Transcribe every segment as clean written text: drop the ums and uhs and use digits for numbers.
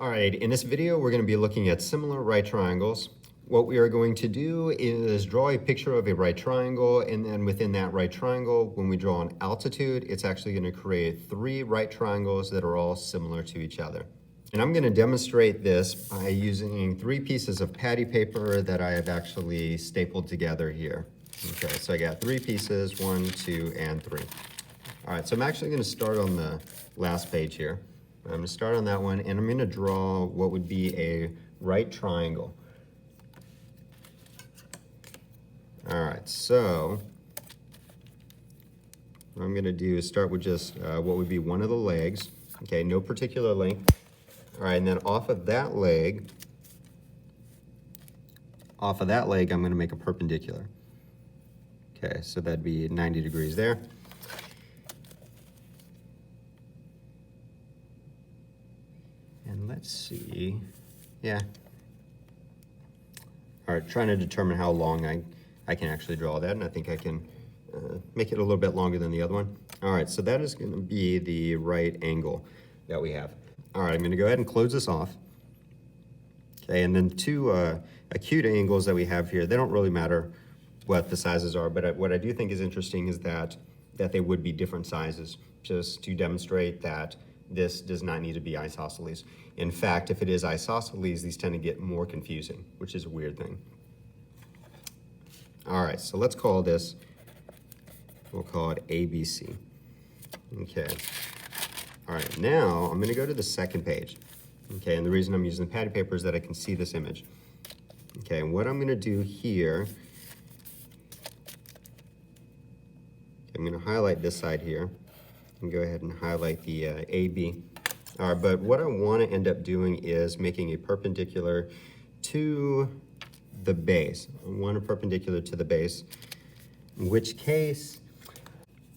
All right, in this video, we're going to be looking at similar right triangles. What we are going to do is draw a picture of a right triangle, and then within that right triangle, when we draw an altitude, it's actually going to create three right triangles that are all similar to each other. And I'm going to demonstrate this by using three pieces of patty paper that I have actually stapled together here. Okay, so I got three pieces, 1, 2, and 3. All right, so I'm actually going to start on the last page here. I'm going to start on that one, and I'm going to draw what would be a right triangle. All right, so what I'm going to do is start with just what would be one of the legs. Okay, no particular length. All right, and then off of that leg, I'm going to make a perpendicular. Okay, so that'd be 90 degrees there. And let's see, yeah. All right, trying to determine how long I can actually draw that, and I think I can make it a little bit longer than the other one. All right, so that is going to be the right angle that we have. All right, I'm going to go ahead and close this off. Okay, and then two acute angles that we have here, they don't really matter what the sizes are, but what I do think is interesting is that they would be different sizes, just to demonstrate that this does not need to be isosceles. In fact, if it is isosceles, these tend to get more confusing, which is a weird thing. All right, so let's call this, we'll call it ABC. Okay. All right, now I'm gonna go to the second page. Okay, and the reason I'm using the patty paper is that I can see this image. Okay, and what I'm gonna do here, I'm gonna highlight this side here and go ahead and highlight the AB. All right, but what I wanna end up doing is making a perpendicular to the base. I want a perpendicular to the base, in which case,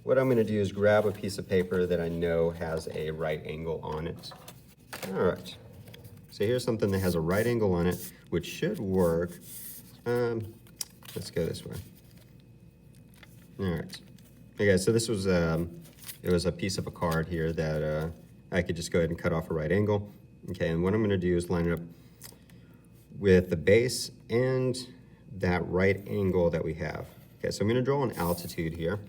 what I'm gonna do is grab a piece of paper that I know has a right angle on it. All right, so here's something that has a right angle on it, which should work. Let's go this way. All right, okay, so this was, it was a piece of a card here that I could just go ahead and cut off a right angle. Okay, and what I'm gonna do is line it up with the base and that right angle that we have. Okay, so I'm gonna draw an altitude here.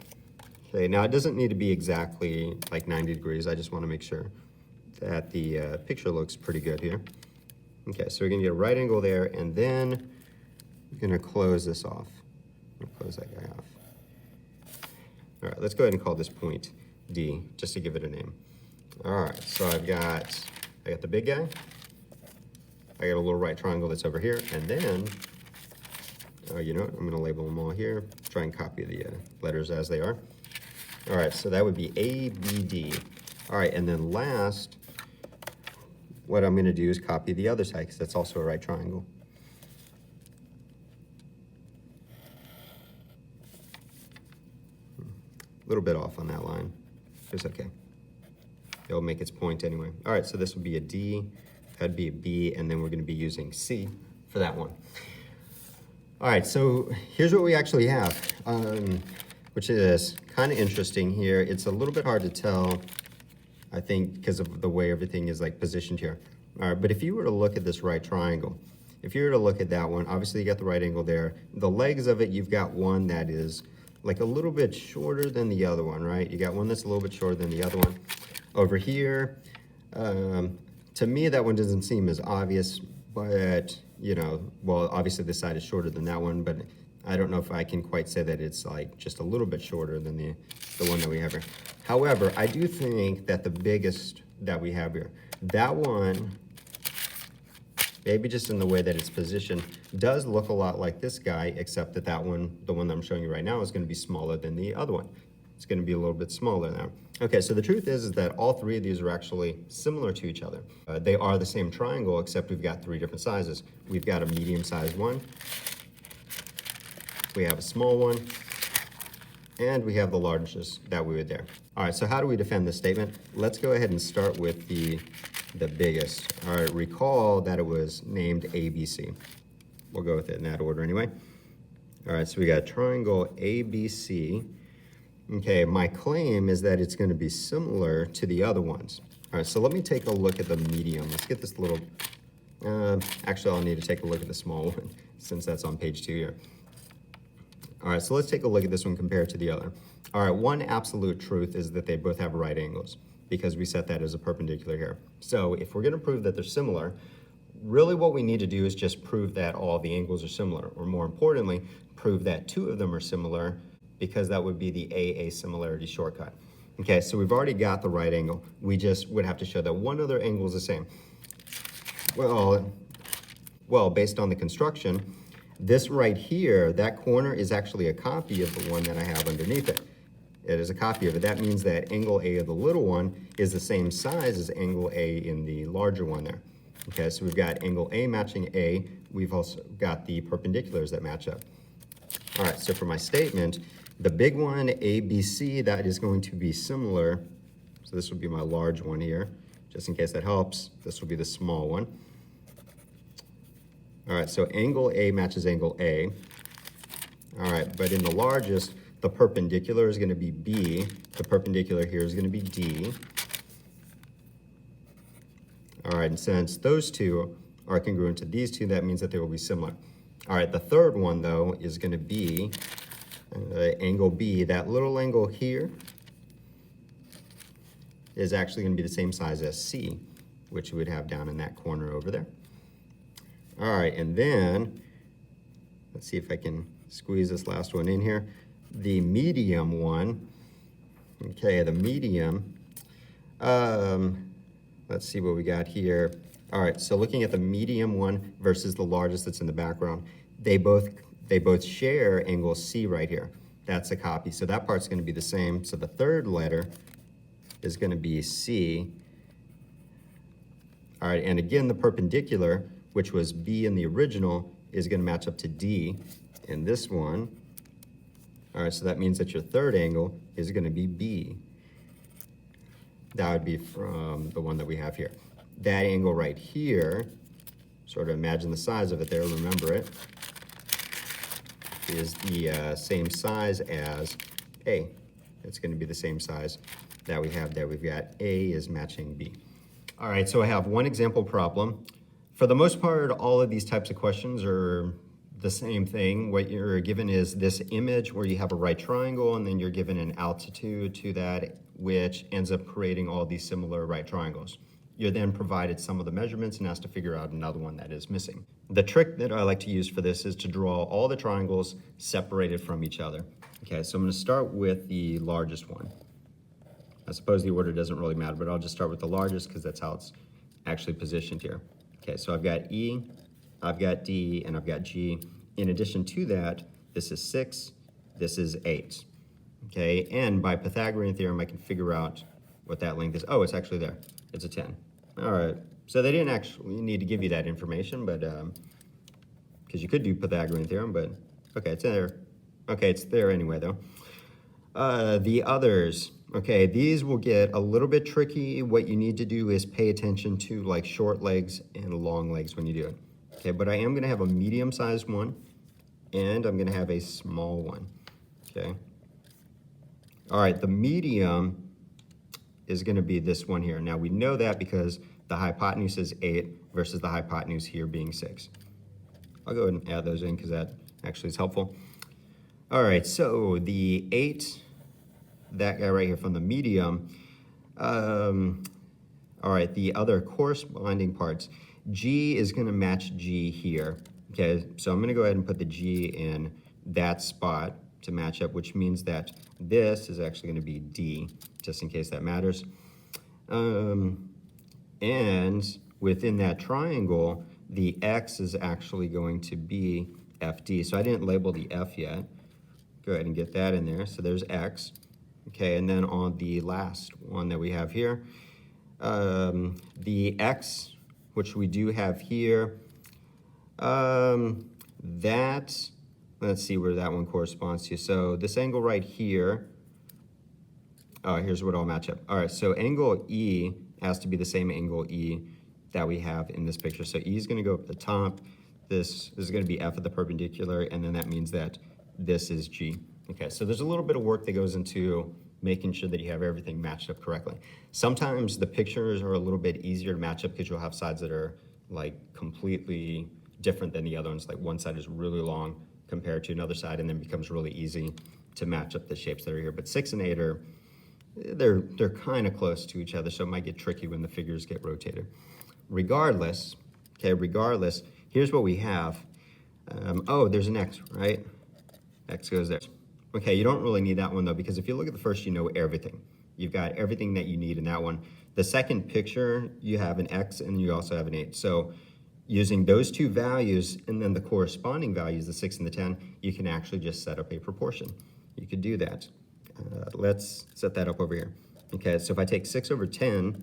Okay, now it doesn't need to be exactly like 90 degrees. I just wanna make sure that the picture looks pretty good here. Okay, so we're gonna get a right angle there, and then I'm gonna close this off. I'm gonna close that guy off. All right, let's go ahead and call this point D, just to give it a name. All right, so I got the big guy. I got a little right triangle that's over here, and then, you know what, I'm gonna label them all here, try and copy the letters as they are. All right, so that would be ABD. All right, and then last, what I'm gonna do is copy the other side, because that's also a right triangle. A little bit off on that line, it's okay. It'll make its point anyway. All right, so this would be a D, that'd be a B, and then we're gonna be using C for that one. All right, so here's what we actually have, which is kind of interesting here. It's a little bit hard to tell, I think, because of the way everything is like positioned here. All right, but if you were to look at this right triangle, if you were to look at that one, obviously you got the right angle there. The legs of it, you've got one that is like a little bit shorter than the other one, right? You got one that's a little bit shorter than the other one. Over here, to me, that one doesn't seem as obvious, but, you know, well, obviously this side is shorter than that one, but I don't know if I can quite say that it's like just a little bit shorter than the one that we have here. However, I do think that the biggest that we have here, that one, maybe just in the way that it's positioned, does look a lot like this guy, except that that one, the one that I'm showing you right now, is gonna be smaller than the other one. It's gonna be a little bit smaller now. Okay, so the truth is that all three of these are actually similar to each other. They are the same triangle, except we've got three different sizes. We've got a medium-sized one, we have a small one, and we have the largest that we would there. All right, so how do we defend this statement? Let's go ahead and start with the biggest. All right, recall that it was named ABC. We'll go with it in that order anyway. All right, so we got triangle ABC. Okay, my claim is that it's going to be similar to the other ones. All right, so let me take a look at the medium. Let's get this little, actually I'll need to take a look at the small one since that's on page 2 here. All right, so let's take a look at this one compared to the other. All right, one absolute truth is that they both have right angles because we set that as a perpendicular here. So if we're gonna prove that they're similar, really what we need to do is just prove that all the angles are similar, or more importantly, prove that 2 of them are similar, because that would be the AA similarity shortcut. Okay, so we've already got the right angle. We just would have to show that one other angle is the same. Well, based on the construction, this right here, that corner is actually a copy of the one that I have underneath it. It is a copy of it. That means that angle A of the little one is the same size as angle A in the larger one there. Okay, so we've got angle A matching A. We've also got the perpendiculars that match up. All right, so for my statement, the big one, ABC, that is going to be similar. So this would be my large one here. Just in case that helps, this will be the small one. All right, so angle A matches angle A. All right, but in the largest, the perpendicular is going to be B. The perpendicular here is going to be D. All right, and since those two are congruent to these two, that means that they will be similar. All right, the third one, though, is going to be angle B. That little angle here is actually going to be the same size as C, which we would have down in that corner over there. All right, and then, let's see if I can squeeze this last one in here. The medium one, okay, the medium, let's see what we got here. All right, so looking at the medium one versus the largest that's in the background, they both share angle C right here. That's a copy, so that part's gonna be the same. So the third letter is gonna be C. All right, and again, the perpendicular, which was B in the original, is gonna match up to D in this one. All right, so that means that your third angle is gonna be B. That would be from the one that we have here. That angle right here, sort of imagine the size of it there, remember it, is the same size as A. It's gonna be the same size that we have there. We've got A is matching B. All right, so I have one example problem. For the most part, all of these types of questions are the same thing. What you're given is this image where you have a right triangle, and then you're given an altitude to that, which ends up creating all these similar right triangles. You're then provided some of the measurements and asked to figure out another one that is missing. The trick that I like to use for this is to draw all the triangles separated from each other. Okay, so I'm gonna start with the largest one. I suppose the order doesn't really matter, but I'll just start with the largest because that's how it's actually positioned here. Okay, so I've got E, I've got D, and I've got G. In addition to that, this is 6, this is 8. Okay, and by Pythagorean theorem, I can figure out what that length is. Oh, it's actually there. It's a 10. All right, so they didn't actually need to give you that information, but because you could do Pythagorean theorem, but okay, it's there. Okay, it's there anyway, though. The others, okay, these will get a little bit tricky. What you need to do is pay attention to like short legs and long legs when you do it. Okay, but I am gonna have a medium-sized one, and I'm gonna have a small one, okay? All right, the medium is gonna be this one here. Now we know that because the hypotenuse is 8 versus the hypotenuse here being 6. I'll go ahead and add those in because that actually is helpful. All right, so the 8, that guy right here from the medium, all right, the other corresponding parts, G is gonna match G here. Okay, so I'm gonna go ahead and put the G in that spot to match up, which means that this is actually gonna be D, just in case that matters. And within that triangle, the X is actually going to be FD. So I didn't label the F yet. Go ahead and get that in there. So there's X. Okay, and then on the last one that we have here, the X, which we do have here, that, let's see where that one corresponds to. So this angle right here, here's what I'll match up. All right, so angle E has to be the same angle E that we have in this picture. So E is gonna go up the top. This is gonna be F of the perpendicular, and then that means that this is G. Okay, so there's a little bit of work that goes into making sure that you have everything matched up correctly. Sometimes the pictures are a little bit easier to match up because you'll have sides that are like completely different than the other ones. Like one side is really long compared to another side, and then becomes really easy to match up the shapes that are here. But 6 and 8 are, they're kind of close to each other, so it might get tricky when the figures get rotated. Regardless, here's what we have. Oh, there's an X, right? X goes there. Okay, you don't really need that one though, because if you look at the first, you know everything. You've got everything that you need in that one. The second picture, you have an X and you also have an 8. So using those two values and then the corresponding values, the 6 and the 10, you can actually just set up a proportion. You could do that. Let's set that up over here. Okay, so if I take 6 over 10,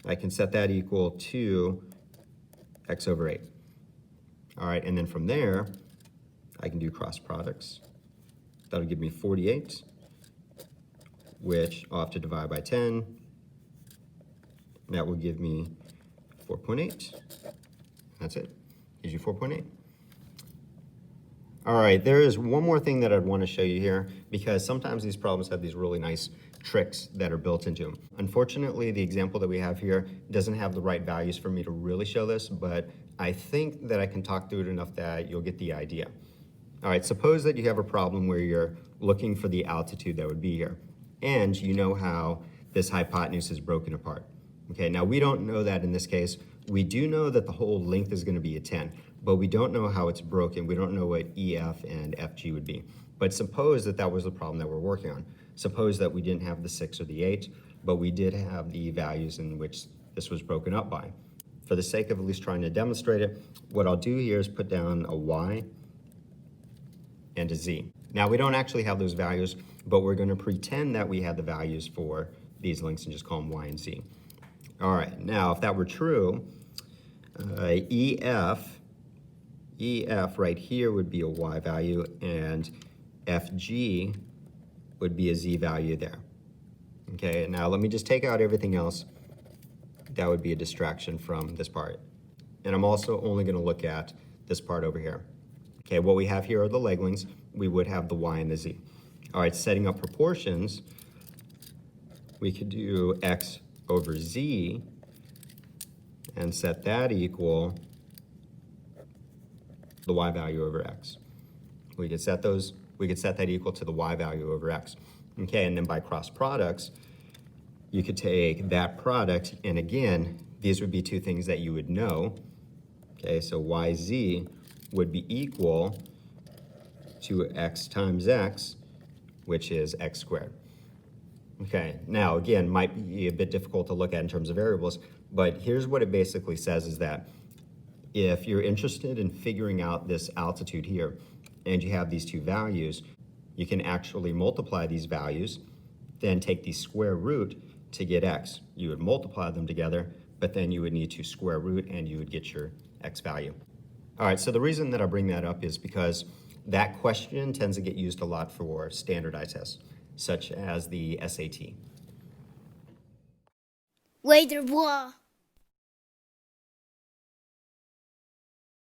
I can set that equal to X over 8. All right, and then from there, I can do cross products. That'll give me 48, which I'll have to divide by 10. That will give me 4.8. That's it. Gives you 4.8. All right, there is one more thing that I'd want to show you here, because sometimes these problems have these really nice tricks that are built into them. Unfortunately, the example that we have here doesn't have the right values for me to really show this, but I think that I can talk through it enough that you'll get the idea. All right, suppose that you have a problem where you're looking for the altitude that would be here, and you know how this hypotenuse is broken apart. Okay, now we don't know that in this case. We do know that the whole length is going to be a 10, but we don't know how it's broken. We don't know what EF and FG would be. But suppose that that was the problem that we're working on. Suppose that we didn't have the 6 or the 8, but we did have the values in which this was broken up by. For the sake of at least trying to demonstrate it, what I'll do here is put down a Y and a Z. Now we don't actually have those values, but we're going to pretend that we had the values for these lengths and just call them Y and Z. All right, now if that were true, EF right here would be a Y value, and FG would be a Z value there. Okay, now let me just take out everything else. That would be a distraction from this part. And I'm also only going to look at this part over here. Okay, what we have here are the leg lengths. We would have the Y and the Z. All right, setting up proportions, we could do X over Z and set that equal the Y value over X. We could set that equal to the Y value over X. Okay, and then by cross products, you could take that product, and again, these would be two things that you would know. Okay, so YZ would be equal to X times X, which is X squared. Okay, now again, might be a bit difficult to look at in terms of variables, but here's what it basically says is that if you're interested in figuring out this altitude here, and you have these two values, you can actually multiply these values, then take the square root to get X. You would multiply them together, but then you would need to square root and you would get your X value. All right, so the reason that I bring that up is because that question tends to get used a lot for standardized tests, such as the SAT. Wait, what?